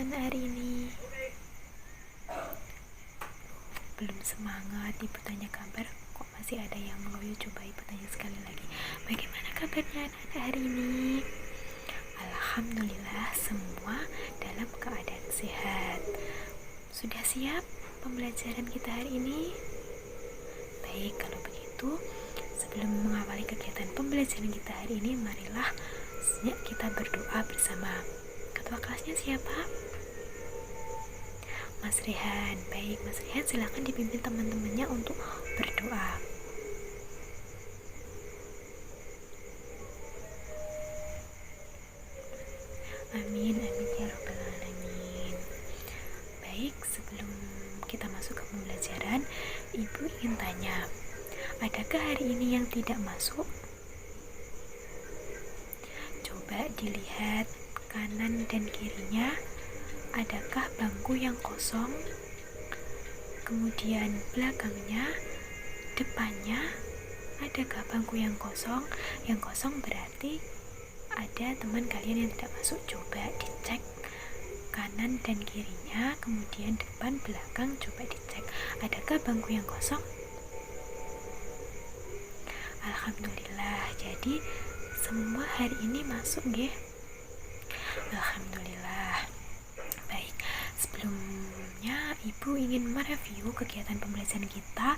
kalian hari ini? Belum semangat, ibu tanya kabar. Kok masih ada yang loyo? Coba ibu tanya sekali lagi. Bagaimana kabarnya anak-anak hari ini? Alhamdulillah semua dalam keadaan sehat. Sudah siap pembelajaran kita hari ini? Baik, kalau begitu sebelum mengawali kegiatan pembelajaran kita hari ini, marilah kita berdoa bersama. Ketua kelasnya siapa? Mas Rehan. Baik, Mas Rehan silakan dipimpin teman-temannya untuk berdoa. Amin, amin ya rabbal alamin. Baik, sebelum kita masuk ke pembelajaran, ibu ingin tanya, adakah hari ini yang tidak masuk? Coba dilihat kanan dan kirinya, adakah bangku yang kosong? Kemudian belakangnya, depannya, adakah bangku yang kosong? Yang kosong berarti ada teman kalian yang tidak masuk. Coba dicek kanan dan kirinya, kemudian depan, belakang, coba dicek adakah bangku yang kosong. Alhamdulillah, jadi semua hari ini masuk nggih. Alhamdulillah. Baik, sebelumnya ibu ingin mereview kegiatan pembelajaran kita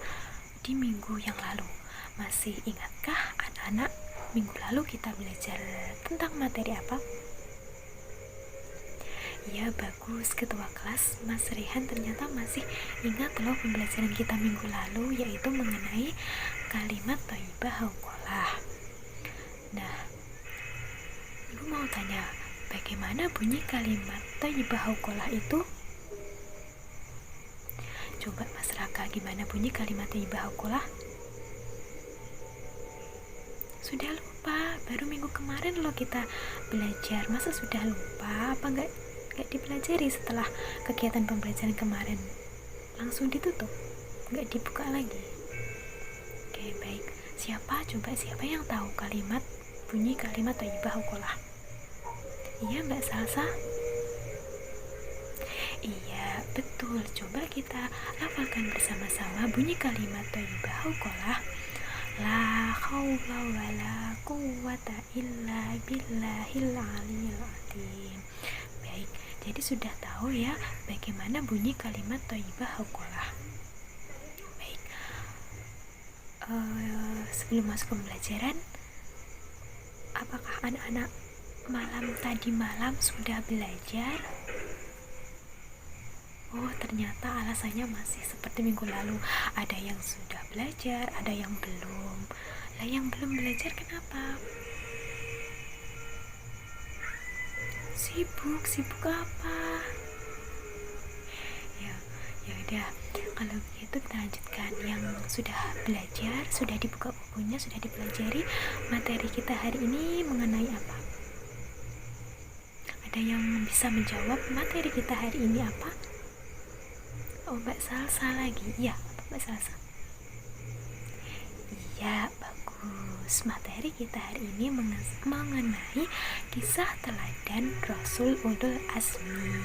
di minggu yang lalu. Masih ingatkah anak-anak minggu lalu kita belajar tentang materi apa? Ya, bagus, ketua kelas Mas Rehan ternyata masih ingat loh pembelajaran kita minggu lalu, yaitu mengenai kalimat thayyibah hauqalah. Nah, ibu mau tanya, bagaimana bunyi kalimat thayyibah hauqalah itu? Coba Mas Raka, gimana bunyi kalimat thayyibah hauqalah? Sudah lupa, baru minggu kemarin loh kita belajar. Masa sudah lupa? Apa enggak dipelajari setelah kegiatan pembelajaran kemarin? Langsung ditutup, enggak dibuka lagi. Oke, baik. Siapa yang tahu bunyi kalimat thayyibah hauqalah? Iya, Mbak Salsa? Iya, betul. Coba kita hafalkan bersama-sama bunyi kalimat thayyibah hauqalah. La haula wala quwwata illa billahil aliyil azim. Baik, jadi sudah tahu ya bagaimana bunyi kalimat thayyibah hauqalah. Baik, sebelum masuk ke pembelajaran, apakah anak-anak tadi malam sudah belajar? Oh, ternyata alasannya masih seperti minggu lalu. Ada yang sudah belajar, ada yang belum. Lah, yang belum belajar kenapa? Sibuk apa? Ya udah. Kalau begitu kita lanjutkan. Yang sudah belajar, sudah dibuka bukunya, sudah dipelajari. Materi kita hari ini mengenai apa? Ada yang bisa menjawab materi kita hari ini apa? Oh, Mbak Salsa lagi. Iya, Mbak Salsa. Iya, bagus. Materi kita hari ini mengenai kisah teladan Rasul Ulul Azmi.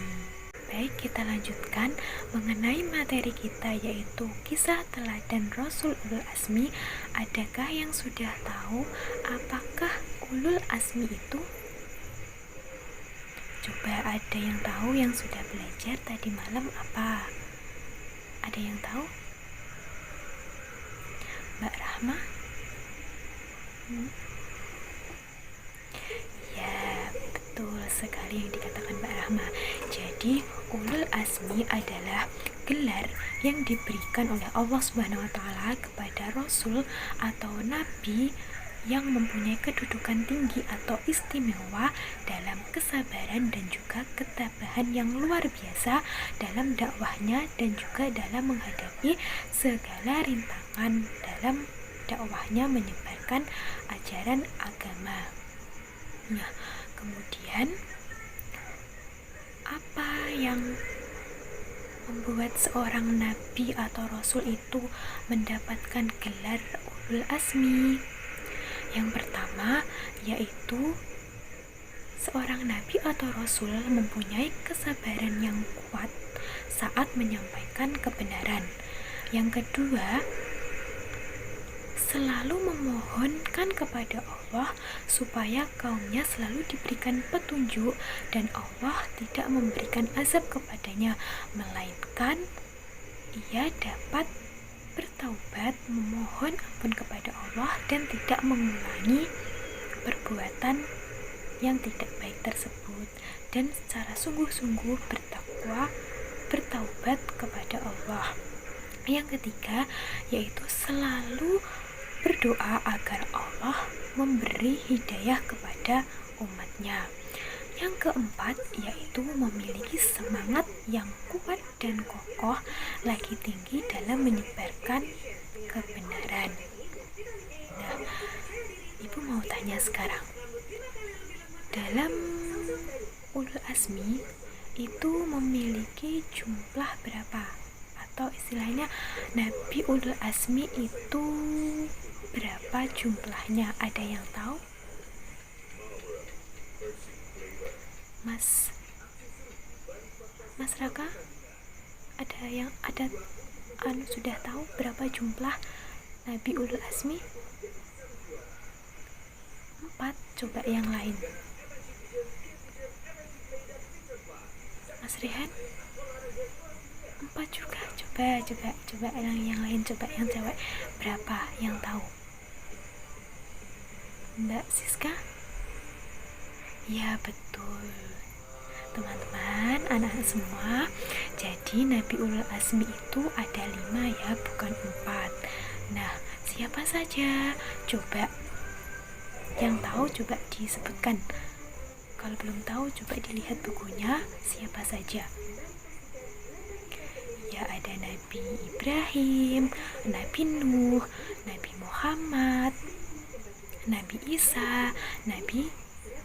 Baik, kita lanjutkan mengenai materi kita, yaitu kisah teladan Rasul Ulul Azmi. Adakah yang sudah tahu apakah Ulul Azmi itu? Coba, ada yang tahu yang sudah belajar tadi malam apa? Ada yang tahu? Mbak Rahma? Ya, betul sekali yang dikatakan Mbak Rahma. Jadi, Ulul Azmi adalah gelar yang diberikan oleh Allah Subhanahu wa Ta'ala kepada Rasul atau Nabi yang mempunyai kedudukan tinggi atau istimewa dalam kesabaran dan juga ketabahan yang luar biasa dalam dakwahnya dan juga dalam menghadapi segala rintangan dalam dakwahnya menyebarkan ajaran agama. Nah, kemudian apa yang membuat seorang nabi atau rasul itu mendapatkan gelar Ulul Azmi? Yang pertama yaitu seorang nabi atau rasul mempunyai kesabaran yang kuat saat menyampaikan kebenaran. Yang kedua, selalu memohonkan kepada Allah supaya kaumnya selalu diberikan petunjuk dan Allah tidak memberikan azab kepadanya, melainkan ia dapat bertaubat, memohon ampun kepada Allah dan tidak mengulangi perbuatan yang tidak baik tersebut, dan secara sungguh-sungguh bertakwa, bertaubat kepada Allah. Yang ketiga, yaitu selalu berdoa agar Allah memberi hidayah kepada umatnya. Yang keempat, yaitu memiliki semangat yang kuat dan kokoh lagi tinggi dalam menyebarkan kebenaran. Nah, Ibu mau tanya sekarang, dalam ulul azmi itu memiliki jumlah berapa? Atau istilahnya Nabi ulul azmi itu berapa jumlahnya? Ada yang tahu? Mas Raka, ada sudah tahu berapa jumlah Nabi ulul azmi? 4. Coba yang lain. Mas Rehan? 4 juga. Coba yang lain, coba yang cewek. Berapa yang tahu? Mbak Siska? Ya, betul. Teman-teman, anak-anak semua, jadi Nabi ulul azmi itu ada 5 ya, bukan 4. Nah, siapa saja? Coba yang tahu coba disebutkan. Kalau belum tahu coba dilihat bukunya, siapa saja. Ya, ada Nabi Ibrahim, Nabi Nuh, Nabi Muhammad, Nabi Isa, Nabi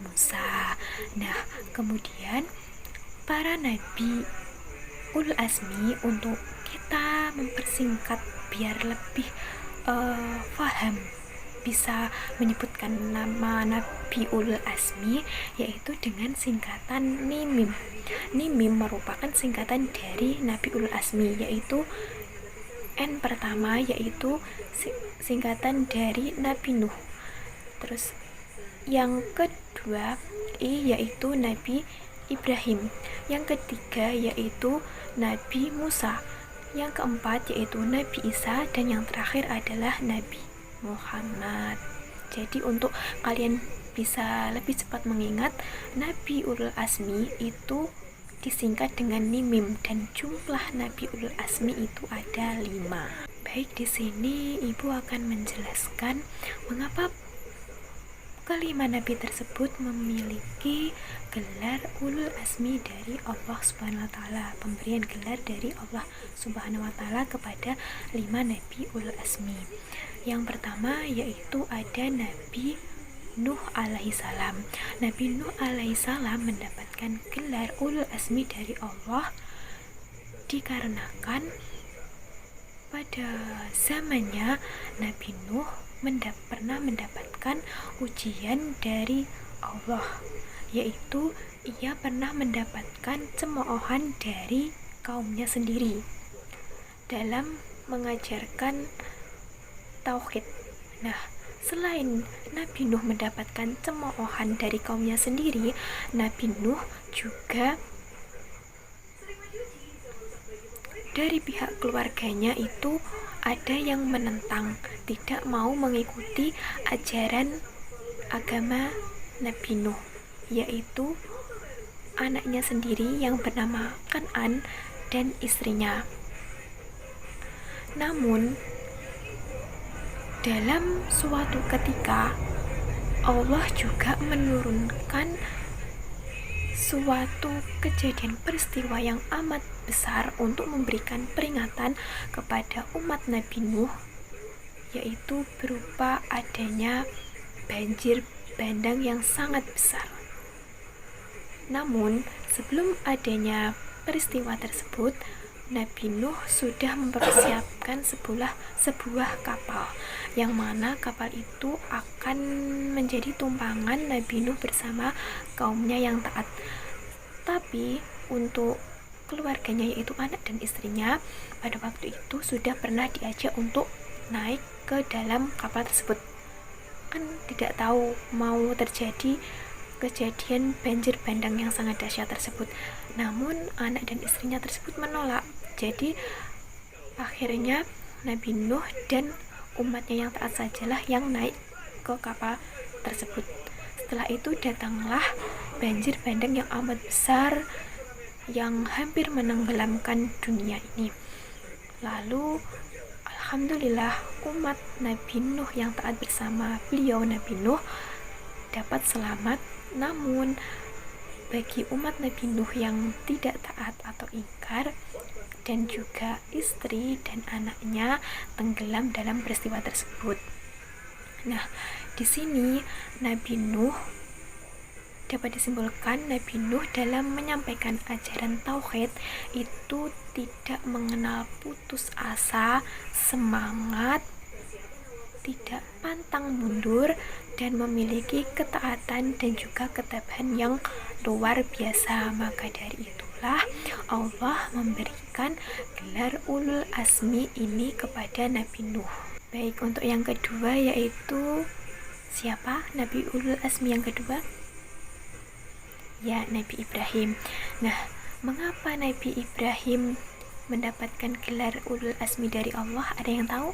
Musa. Nah, kemudian para nabi ulul azmi, untuk kita mempersingkat biar lebih paham, bisa menyebutkan nama Nabi ulul azmi yaitu dengan singkatan NIMIM. NIMIM merupakan singkatan dari Nabi ulul azmi, yaitu N pertama yaitu singkatan dari Nabi Nuh. Terus yang kedua I yaitu Nabi Ibrahim. Yang ketiga yaitu Nabi Musa. Yang keempat yaitu Nabi Isa, dan yang terakhir adalah Nabi Muhammad. Jadi untuk kalian bisa lebih cepat mengingat, Nabi ulul azmi itu disingkat dengan NIMIM, dan jumlah Nabi ulul azmi itu ada 5. Baik, di sini Ibu akan menjelaskan mengapa kelima nabi tersebut memiliki gelar ulul azmi dari Allah Subhanahu wa taala, pemberian gelar dari Allah Subhanahu wa taala kepada 5 nabi ulul azmi. Yang pertama yaitu ada Nabi Nuh alaihissalam. Nabi Nuh alaihissalam mendapatkan gelar ulul azmi dari Allah dikarenakan pada zamannya Nabi Nuh pernah mendapatkan ujian dari Allah, yaitu ia pernah mendapatkan cemoohan dari kaumnya sendiri dalam mengajarkan tauhid. Nah, selain Nabi Nuh mendapatkan cemoohan dari kaumnya sendiri, Nabi Nuh juga dari pihak keluarganya itu ada yang menentang, tidak mau mengikuti ajaran agama Nabi Nuh, yaitu anaknya sendiri yang bernama Kan'an dan istrinya. Namun dalam suatu ketika Allah juga menurunkan suatu kejadian peristiwa yang amat besar untuk memberikan peringatan kepada umat Nabi Nuh, yaitu berupa adanya banjir bandang yang sangat besar. Namun sebelum adanya peristiwa tersebut, Nabi Nuh sudah mempersiapkan sebuah kapal, yang mana kapal itu akan menjadi tumpangan Nabi Nuh bersama kaumnya yang taat. Tapi untuk keluarganya, yaitu anak dan istrinya, pada waktu itu sudah pernah diajak untuk naik ke dalam kapal tersebut. Kan tidak tahu mau terjadi kejadian banjir bandang yang sangat dahsyat tersebut. Namun anak dan istrinya tersebut menolak. Jadi akhirnya Nabi Nuh dan umatnya yang taat sajalah yang naik ke kapal tersebut. Setelah itu datanglah banjir bandang yang amat besar yang hampir menenggelamkan dunia ini. Lalu alhamdulillah umat Nabi Nuh yang taat bersama beliau Nabi Nuh dapat selamat. Namun bagi umat Nabi Nuh yang tidak taat atau ingkar, dan juga istri dan anaknya tenggelam dalam peristiwa tersebut. Nah, di sini Nabi Nuh dapat disimpulkan Nabi Nuh dalam menyampaikan ajaran tauhid itu tidak mengenal putus asa, semangat, tidak pantang mundur, dan memiliki ketaatan dan juga ketabahan yang luar biasa. Maka dari itulah Allah memberikan gelar ulul azmi ini kepada Nabi Nuh. Baik, untuk yang kedua yaitu siapa Nabi ulul azmi yang kedua? Ya, Nabi Ibrahim. Nah, mengapa Nabi Ibrahim mendapatkan gelar ulul azmi dari Allah? Ada yang tahu?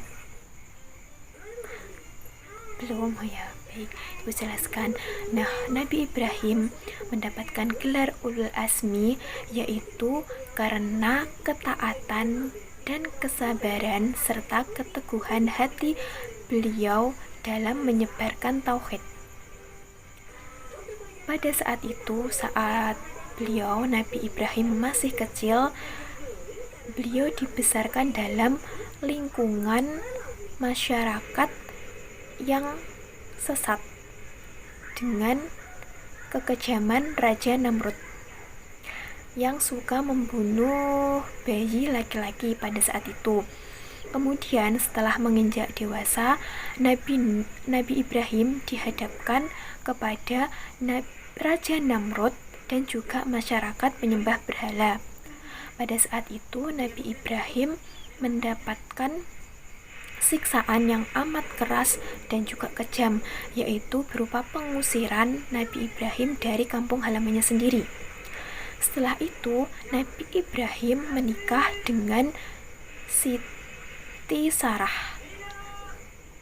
Belum ya, baik, Ibu jelaskan. Nah, Nabi Ibrahim mendapatkan gelar ulul azmi yaitu karena ketaatan dan kesabaran serta keteguhan hati beliau dalam menyebarkan tauhid. Pada saat itu, saat beliau Nabi Ibrahim masih kecil, beliau dibesarkan dalam lingkungan masyarakat yang sesat dengan kekejaman Raja Namrud yang suka membunuh bayi laki-laki pada saat itu. Kemudian setelah menginjak dewasa, Nabi Ibrahim dihadapkan kepada Raja Namrud dan juga masyarakat penyembah berhala. Pada saat itu Nabi Ibrahim mendapatkan siksaan yang amat keras dan juga kejam, yaitu berupa pengusiran Nabi Ibrahim dari kampung halamannya sendiri. Setelah itu Nabi Ibrahim menikah dengan Siti Sarah.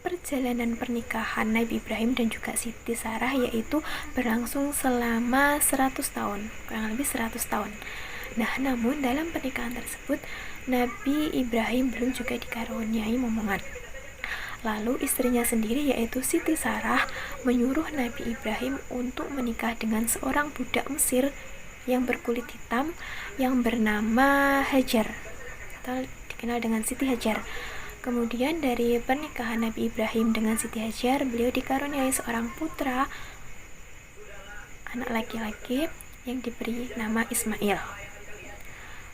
Perjalanan pernikahan Nabi Ibrahim dan juga Siti Sarah yaitu berlangsung selama 100 tahun, kurang lebih 100 tahun. Nah, namun dalam pernikahan tersebut Nabi Ibrahim belum juga dikaruniai momongan. Lalu istrinya sendiri yaitu Siti Sarah menyuruh Nabi Ibrahim untuk menikah dengan seorang budak Mesir yang berkulit hitam yang bernama Hajar atau dikenal dengan Siti Hajar. Kemudian dari pernikahan Nabi Ibrahim dengan Siti Hajar, beliau dikaruniai seorang putra, anak laki-laki yang diberi nama Ismail.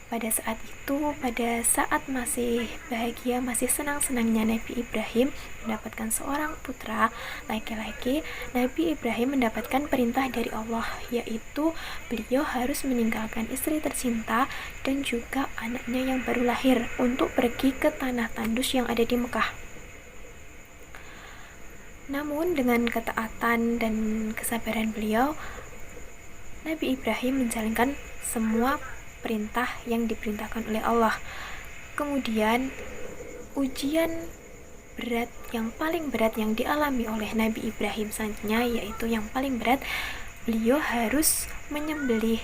Pada saat masih bahagia, masih senang-senangnya Nabi Ibrahim mendapatkan seorang putra laki-laki, Nabi Ibrahim mendapatkan perintah dari Allah, yaitu beliau harus meninggalkan istri tercinta dan juga anaknya yang baru lahir untuk pergi ke tanah tandus yang ada di Mekah. Namun dengan ketaatan dan kesabaran beliau, Nabi Ibrahim menjalankan semua perintah yang diperintahkan oleh Allah. Kemudian ujian berat yang paling berat yang dialami oleh Nabi Ibrahim selanjutnya, yaitu yang paling berat, beliau harus menyembelih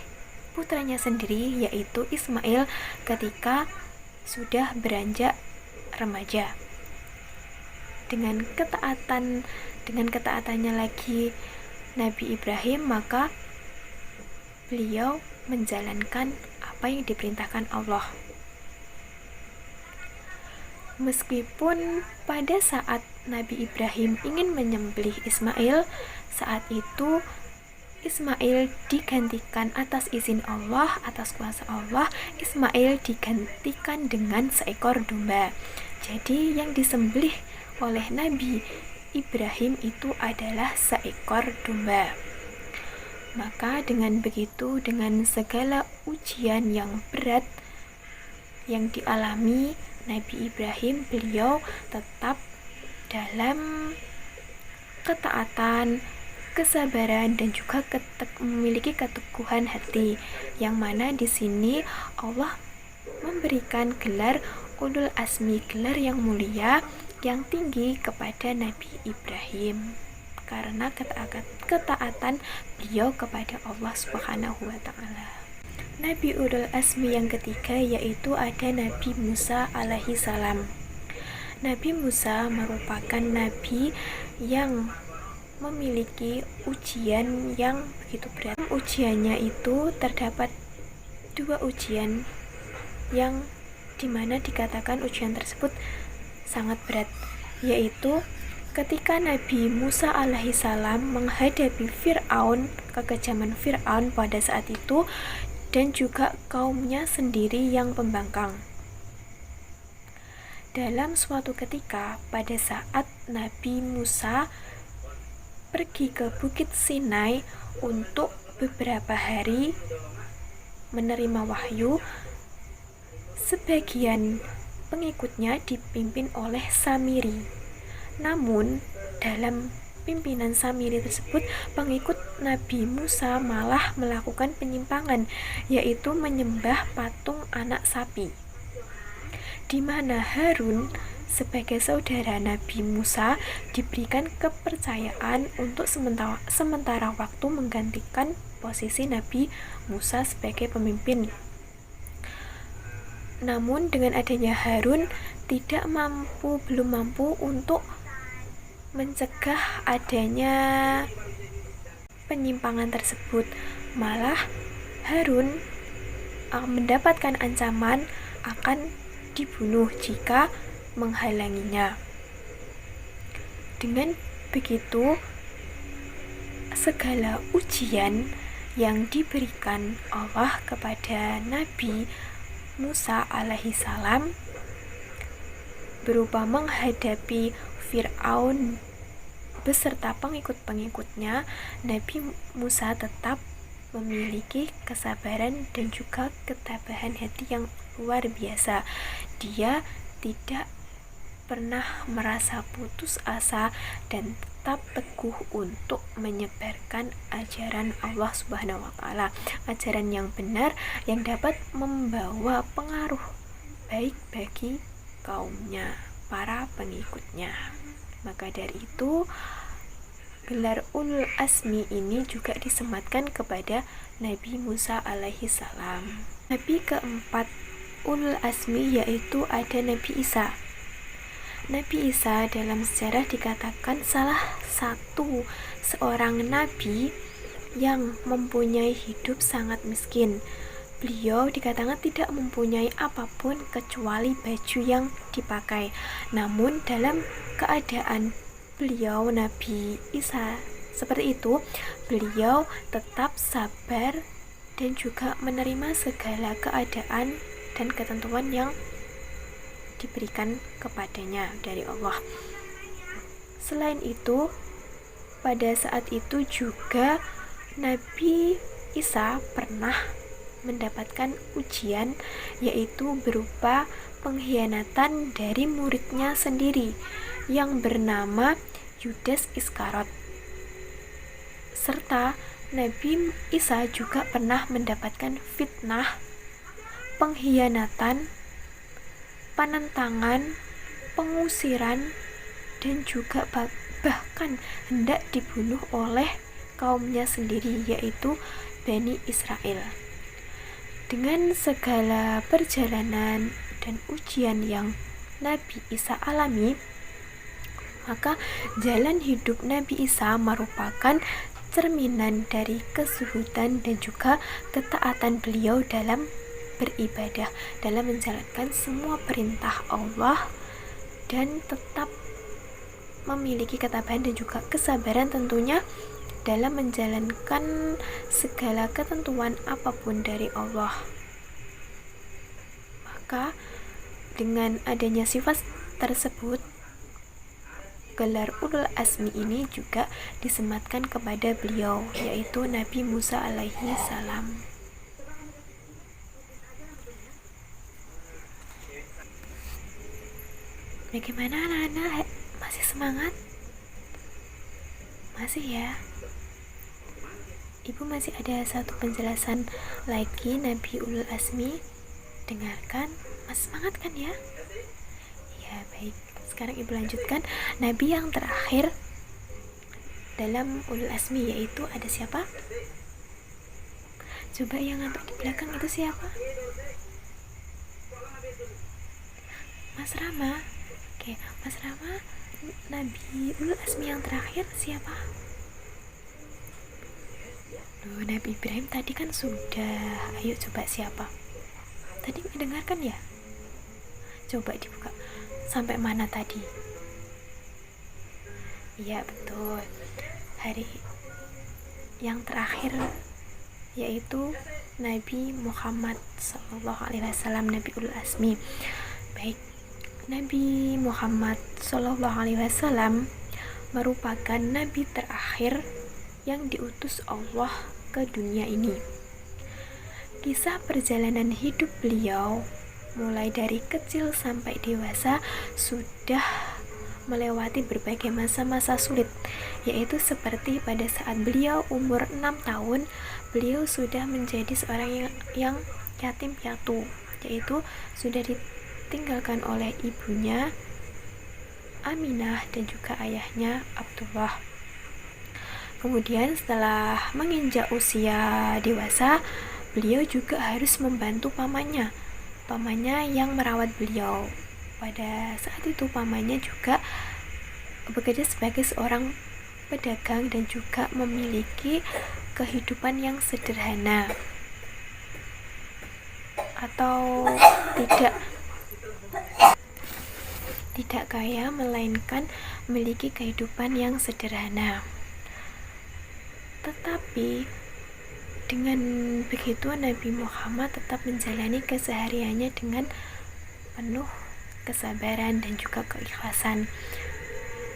putranya sendiri yaitu Ismail ketika sudah beranjak remaja. Dengan ketaatannya lagi Nabi Ibrahim, maka beliau menjalankan apa yang diperintahkan Allah. Meskipun pada saat Nabi Ibrahim ingin menyembelih Ismail, saat itu Ismail digantikan atas izin Allah, atas kuasa Allah, Ismail digantikan dengan seekor domba. Jadi yang disembelih oleh Nabi Ibrahim itu adalah seekor domba. Maka dengan begitu, dengan segala ujian yang berat yang dialami Nabi Ibrahim, beliau tetap dalam ketaatan, kesabaran, dan juga memiliki keteguhan hati, yang mana di sini Allah memberikan gelar ulul azmi, gelar yang mulia, yang tinggi kepada Nabi Ibrahim karena ketaatan beliau kepada Allah Subhanahu wa Ta'ala. Nabi ulul azmi yang ketiga yaitu ada Nabi Musa alaihi salam. Nabi Musa merupakan nabi yang memiliki ujian yang begitu berat. Ujiannya itu terdapat 2 ujian yang dimana dikatakan ujian tersebut sangat berat, yaitu ketika Nabi Musa alaihissalam menghadapi Fir'aun, kekejaman Fir'aun pada saat itu, dan juga kaumnya sendiri yang pembangkang. Dalam suatu ketika pada saat Nabi Musa pergi ke Bukit Sinai untuk beberapa hari menerima wahyu, sebagian pengikutnya dipimpin oleh Samiri. Namun dalam pimpinan Samiri tersebut, pengikut Nabi Musa malah melakukan penyimpangan, yaitu menyembah patung anak sapi, di mana Harun sebagai saudara Nabi Musa diberikan kepercayaan untuk sementara waktu menggantikan posisi Nabi Musa sebagai pemimpin. Namun dengan adanya Harun belum mampu untuk mencegah adanya penyimpangan tersebut. Malah Harun mendapatkan ancaman akan dibunuh jika menghalanginya. Dengan begitu, segala ujian yang diberikan Allah kepada Nabi Musa alaihissalam berupa menghadapi Fir'aun beserta pengikut-pengikutnya, Nabi Musa tetap memiliki kesabaran dan juga ketabahan hati yang luar biasa. Dia tidak pernah merasa putus asa dan tetap teguh untuk menyebarkan ajaran Allah Subhanahu wa Ta'ala, ajaran yang benar yang dapat membawa pengaruh baik bagi kaumnya, para pengikutnya. Maka dari itu, gelar ulul azmi ini juga disematkan kepada Nabi Musa alaihi salam. Nabi keempat ulul azmi yaitu ada Nabi Isa. Nabi Isa dalam sejarah dikatakan salah satu seorang nabi yang mempunyai hidup sangat miskin. Beliau dikatakan tidak mempunyai apapun kecuali baju yang dipakai. Namun dalam keadaan beliau Nabi Isa seperti itu, beliau tetap sabar dan juga menerima segala keadaan dan ketentuan yang diberikan kepadanya dari Allah. Selain itu, pada saat itu juga Nabi Isa pernah mendapatkan ujian, yaitu berupa pengkhianatan dari muridnya sendiri yang bernama Yudas Iskariot. Serta Nabi Isa juga pernah mendapatkan fitnah, pengkhianatan, penentangan, pengusiran, dan juga bahkan hendak dibunuh oleh kaumnya sendiri, yaitu Bani Israel. Dengan segala perjalanan dan ujian yang Nabi Isa alami, maka jalan hidup Nabi Isa merupakan cerminan dari kezuhudan dan juga ketaatan beliau dalam beribadah, dalam menjalankan semua perintah Allah, dan tetap memiliki ketabahan dan juga kesabaran tentunya dalam menjalankan segala ketentuan apapun dari Allah. Maka dengan adanya sifat tersebut, gelar ulul azmi ini juga disematkan kepada beliau, yaitu Nabi Musa alaihi salam. Bagaimana anak-anak? Masih semangat? Masih ya? Ibu masih ada satu penjelasan lagi Nabi ulul azmi. Dengarkan, masih semangat kan ya? Ya baik, sekarang ibu lanjutkan. Nabi yang terakhir dalam ulul azmi yaitu ada siapa? Coba yang ngantuk di belakang itu siapa? Mas Rama. Oke, Mas Rama, Nabi ulul azmi yang terakhir siapa? Loh, Nabi Ibrahim tadi kan sudah. Ayo coba siapa? Tadi mendengarkan ya? Coba dibuka. Sampai mana tadi? Iya betul. Hari yang terakhir yaitu Nabi Muhammad SAW, Nabi ulul azmi. Baik, Nabi Muhammad SAW merupakan Nabi terakhir yang diutus Allah ke dunia ini. Kisah perjalanan hidup beliau mulai dari kecil sampai dewasa sudah melewati berbagai masa-masa sulit, yaitu seperti pada saat beliau umur 6 tahun, beliau sudah menjadi seorang yang yatim piatu, yaitu sudah ditinggalkan oleh ibunya Aminah dan juga ayahnya Abdullah. Kemudian setelah menginjak usia dewasa, beliau juga harus membantu pamannya yang merawat beliau. Pada saat itu pamannya juga bekerja sebagai seorang pedagang dan juga memiliki kehidupan yang sederhana, atau tidak kaya, melainkan memiliki kehidupan yang sederhana. Tetapi dengan begitu Nabi Muhammad tetap menjalani kesehariannya dengan penuh kesabaran dan juga keikhlasan.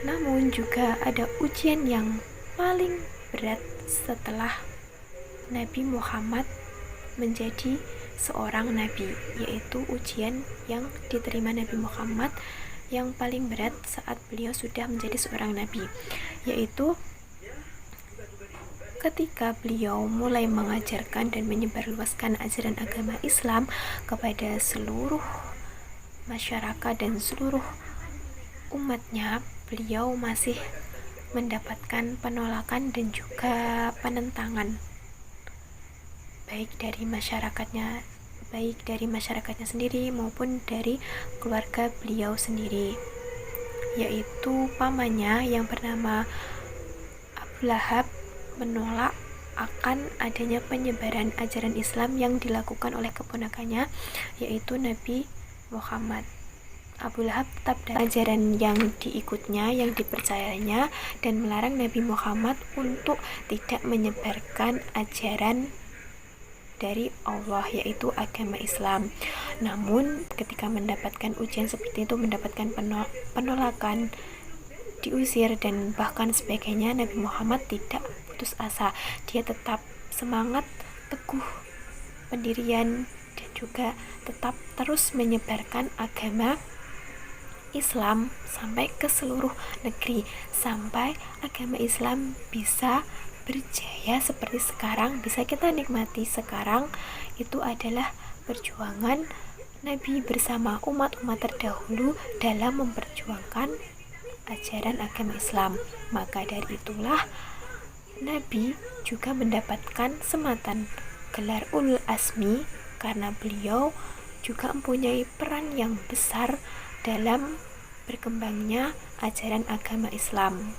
Namun juga ada ujian yang paling berat setelah Nabi Muhammad menjadi seorang nabi, yaitu ujian yang diterima Nabi Muhammad yang paling berat saat beliau sudah menjadi seorang nabi, yaitu ketika beliau mulai mengajarkan dan menyebarluaskan ajaran agama Islam kepada seluruh masyarakat dan seluruh umatnya, beliau masih mendapatkan penolakan dan juga penentangan baik dari masyarakatnya sendiri maupun dari keluarga beliau sendiri, yaitu pamannya yang bernama Abu Lahab menolak akan adanya penyebaran ajaran Islam yang dilakukan oleh keponakannya, yaitu Nabi Muhammad. Abu Lahab tetap dalam ajaran yang diikutnya, yang dipercayanya, dan melarang Nabi Muhammad untuk tidak menyebarkan ajaran dari Allah, yaitu agama Islam. Namun ketika mendapatkan ujian seperti itu, mendapatkan penolakan, diusir dan bahkan sebagainya, Nabi Muhammad tidak putus asa. Dia tetap semangat, teguh pendirian, dan juga tetap terus menyebarkan agama Islam sampai ke seluruh negeri, sampai agama Islam bisa berjaya seperti sekarang, bisa kita nikmati sekarang. Itu adalah perjuangan Nabi bersama umat-umat terdahulu dalam memperjuangkan ajaran agama Islam. Maka dari itulah Nabi juga mendapatkan sematan gelar ulul azmi, karena beliau juga mempunyai peran yang besar dalam berkembangnya ajaran agama Islam,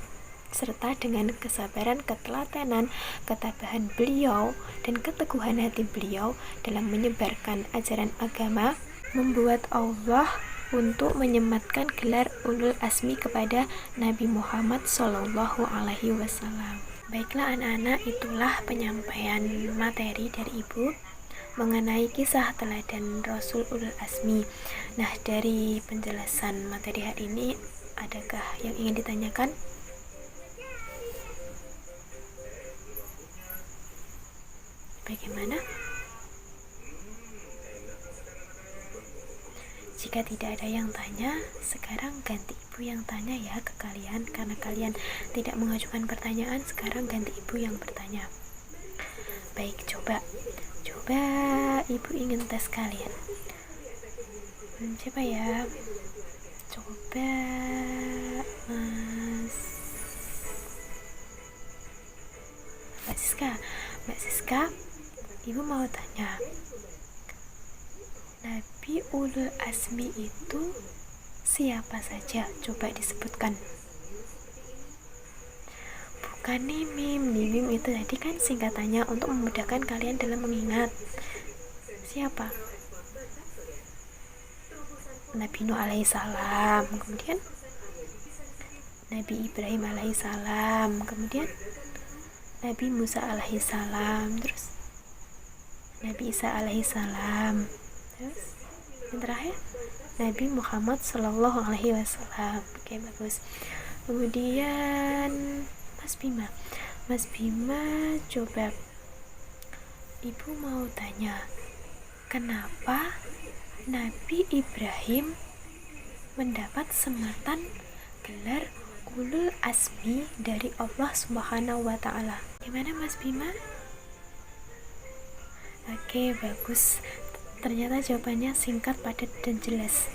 serta dengan kesabaran, ketelatenan, ketabahan beliau, dan keteguhan hati beliau dalam menyebarkan ajaran agama, membuat Allah untuk menyematkan gelar ulul azmi kepada Nabi Muhammad SAW. Baiklah anak-anak, itulah penyampaian materi dari Ibu mengenai kisah teladan Rasul Ulul Azmi. Nah, dari penjelasan materi hari ini, adakah yang ingin ditanyakan? Bagaimana? Jika tidak ada yang tanya, sekarang ganti Ibu yang tanya ya ke kalian. Karena kalian tidak mengajukan pertanyaan, sekarang ganti Ibu yang bertanya. Baik, coba Ibu ingin tes kalian. Coba ya. Coba Mbak Siska, Ibu mau tanya, Nabi Ulul Azmi itu siapa saja? Coba disebutkan. Bukan Nimim itu tadi kan singkatannya untuk memudahkan kalian dalam mengingat. Siapa? Nabi Nuh alaihissalam, kemudian Nabi Ibrahim alaihissalam, kemudian Nabi Musa alaihissalam, terus Nabi Isa alaihissalam, terus yang terakhir Nabi Muhammad sallallahu alaihi wasallam. Oke, bagus. Kemudian Mas Bima, coba Ibu mau tanya, kenapa Nabi Ibrahim mendapat sematan gelar Ulul Azmi dari Allah Subhanahu wa Ta'ala? Gimana Mas Bima? Oke, bagus. Ternyata jawabannya singkat, padat, dan jelas.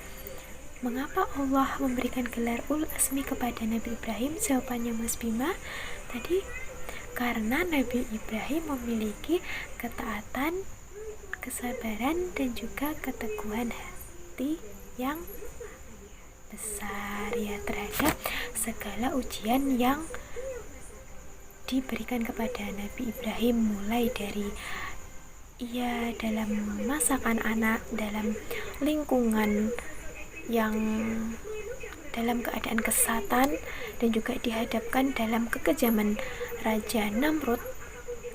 Mengapa Allah memberikan gelar Ulul Azmi kepada Nabi Ibrahim? Jawabannya Mas Bima tadi, karena Nabi Ibrahim memiliki ketaatan, kesabaran, dan juga keteguhan hati yang besar ya terhadap segala ujian yang diberikan kepada Nabi Ibrahim, mulai dari ia dalam masakan anak, dalam lingkungan yang dalam keadaan kesatan, dan juga dihadapkan dalam kekejaman Raja Namrud.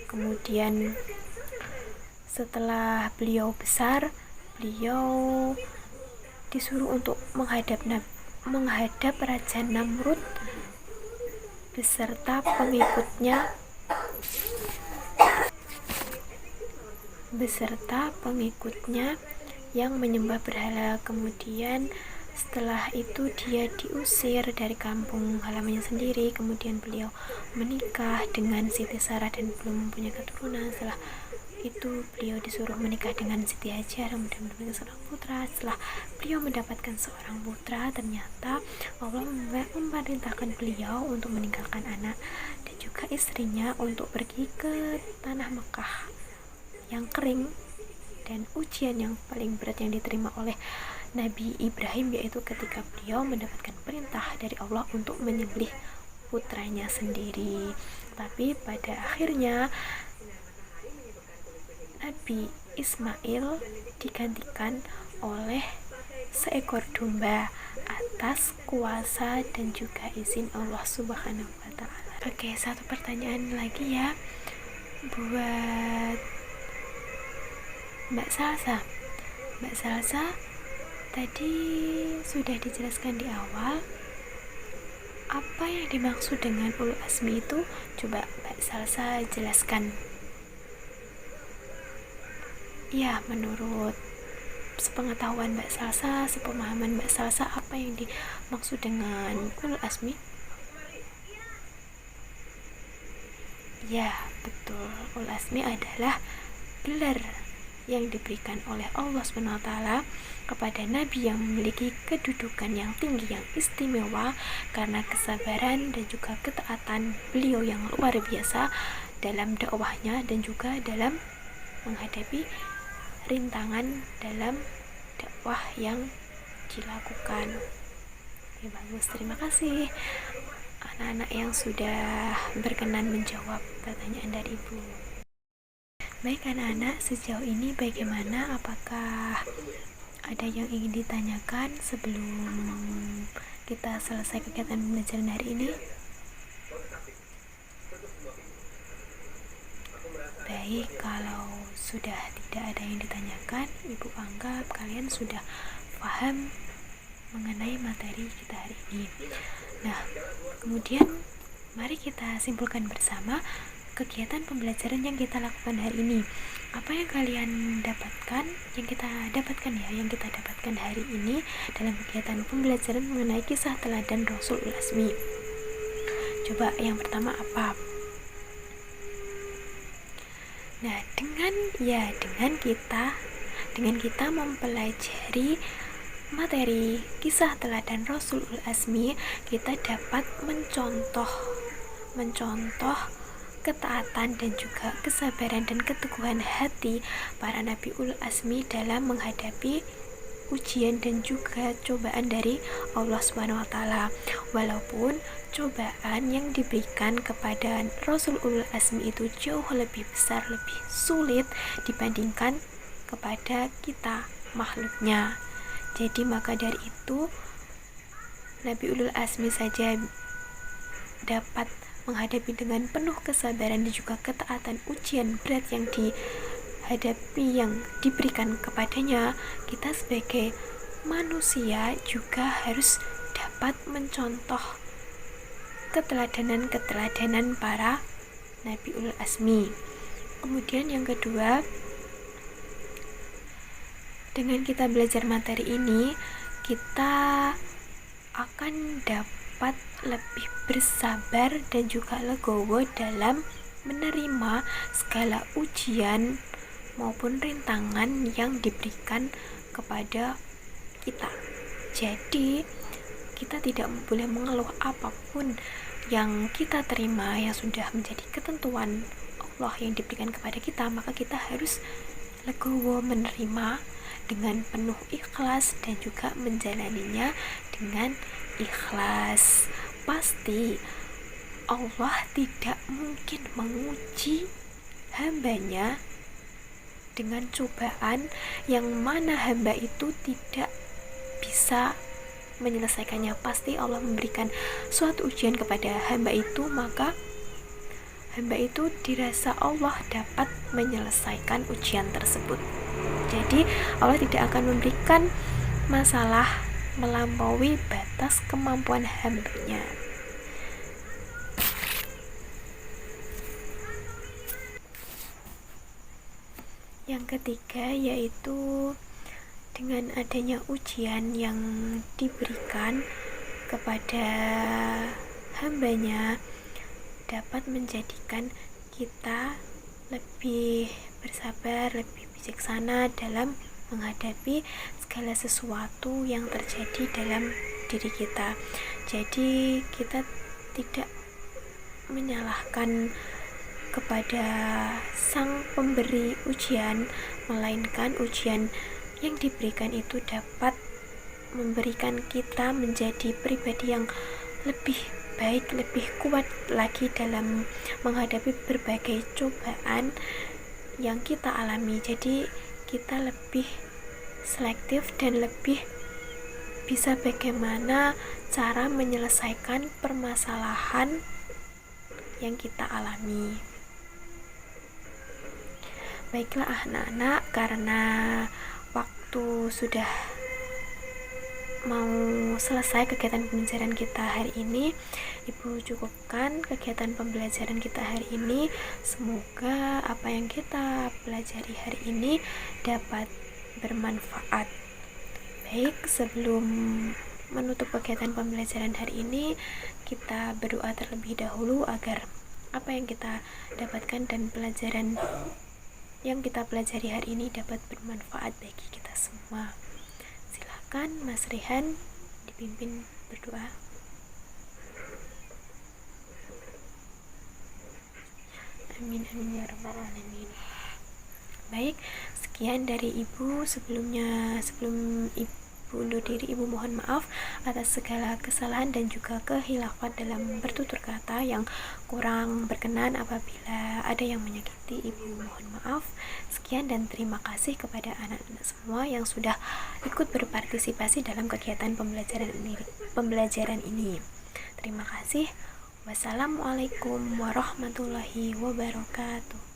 Kemudian setelah beliau besar, beliau disuruh untuk menghadap Raja Namrud beserta pengikutnya yang menyembah berhala. Kemudian setelah itu dia diusir dari kampung halamannya sendiri. Kemudian beliau menikah dengan Siti Sarah dan belum mempunyai keturunan. Setelah itu beliau disuruh menikah dengan Siti Hajar, kemudian memiliki seorang putra. Setelah beliau mendapatkan seorang putra, ternyata Allah memerintahkan beliau untuk meninggalkan anak dan juga istrinya untuk pergi ke tanah Mekah yang kering. Dan ujian yang paling berat yang diterima oleh Nabi Ibrahim yaitu ketika beliau mendapatkan perintah dari Allah untuk menyembelih putranya sendiri. Tapi pada akhirnya Nabi Ismail digantikan oleh seekor domba atas kuasa dan juga izin Allah Subhanahu wa Ta'ala. Oke, satu pertanyaan lagi ya buat Mbak Salsa, tadi sudah dijelaskan di awal apa yang dimaksud dengan Ulul Azmi itu. Coba Mbak Salsa jelaskan. Ya, menurut sepengetahuan Mbak Salsa, sepemahaman Mbak Salsa, apa yang dimaksud dengan Ulul Azmi? Ya, betul. Ulul Azmi adalah gelar yang diberikan oleh Allah SWT kepada Nabi yang memiliki kedudukan yang tinggi, yang istimewa, karena kesabaran dan juga ketaatan beliau yang luar biasa dalam dakwahnya dan juga dalam menghadapi rintangan dalam dakwah yang dilakukan. Ya, bagus, terima kasih anak-anak yang sudah berkenan menjawab pertanyaan dari Ibu. Baik anak-anak, sejauh ini bagaimana? Apakah ada yang ingin ditanyakan sebelum kita selesai kegiatan pembelajaran hari ini? Baik, kalau sudah tidak ada yang ditanyakan, Ibu anggap kalian sudah paham mengenai materi kita hari ini. Nah, kemudian mari kita simpulkan bersama kegiatan pembelajaran yang kita lakukan hari ini. Apa yang kalian dapatkan, yang kita dapatkan hari ini dalam kegiatan pembelajaran mengenai kisah teladan Rasul Ulul Azmi. Coba yang pertama apa? Nah, dengan kita mempelajari materi kisah teladan Rasul Ulul Azmi, kita dapat mencontoh ketaatan dan juga kesabaran dan keteguhan hati para Nabi Ulul Azmi dalam menghadapi ujian dan juga cobaan dari Allah SWT. Walaupun cobaan yang diberikan kepada Rasul Ulul Azmi itu jauh lebih besar, lebih sulit dibandingkan kepada kita makhluknya. Jadi maka dari itu Nabi Ulul Azmi saja dapat menghadapi dengan penuh kesabaran dan juga ketaatan ujian berat yang yang diberikan kepadanya. Kita sebagai manusia juga harus dapat mencontoh keteladanan para Nabi Ulul Azmi. Kemudian yang kedua, dengan kita belajar materi ini, kita akan dapat lebih bersabar dan juga legowo dalam menerima segala ujian maupun rintangan yang diberikan kepada kita. Jadi kita tidak boleh mengeluh apapun yang kita terima yang sudah menjadi ketentuan Allah yang diberikan kepada kita, maka kita harus legowo menerima dengan penuh ikhlas dan juga menjalaninya dengan ikhlas. Pasti Allah tidak mungkin menguji hambanya dengan cobaan yang mana hamba itu tidak bisa menyelesaikannya. Pasti Allah memberikan suatu ujian kepada hamba itu, maka hamba itu dirasa Allah dapat menyelesaikan ujian tersebut. Jadi Allah tidak akan memberikan masalah melampaui batas kemampuan hambanya. Yang ketiga yaitu dengan adanya ujian yang diberikan kepada hambanya dapat menjadikan kita lebih bersabar, lebih bijaksana dalam menghadapi segala sesuatu yang terjadi dalam diri kita. Jadi kita tidak menyalahkan kepada sang pemberi ujian, melainkan ujian yang diberikan itu dapat memberikan kita menjadi pribadi yang lebih baik, lebih kuat lagi dalam menghadapi berbagai cobaan yang kita alami. Jadi kita lebih selektif dan lebih bisa bagaimana cara menyelesaikan permasalahan yang kita alami. Baiklah anak-anak, karena waktu sudah mau selesai kegiatan pembelajaran kita hari ini, Ibu cukupkan kegiatan pembelajaran kita hari ini. Semoga apa yang kita pelajari hari ini dapat bermanfaat. Baik, sebelum menutup kegiatan pembelajaran hari ini, kita berdoa terlebih dahulu agar apa yang kita dapatkan dan pelajaran yang kita pelajari hari ini dapat bermanfaat bagi kita semua. Silakan Mas Rehan dipimpin berdoa. Amin amin ya rabbal alamin. Baik, sekian dari Ibu. Sebelum Ibu undur diri, Ibu mohon maaf atas segala kesalahan dan juga kehilafan dalam bertutur kata yang kurang berkenan. Apabila ada yang menyakiti, Ibu mohon maaf. Sekian dan terima kasih kepada anak-anak semua yang sudah ikut berpartisipasi dalam kegiatan pembelajaran ini. Terima kasih. Wassalamualaikum warahmatullahi wabarakatuh.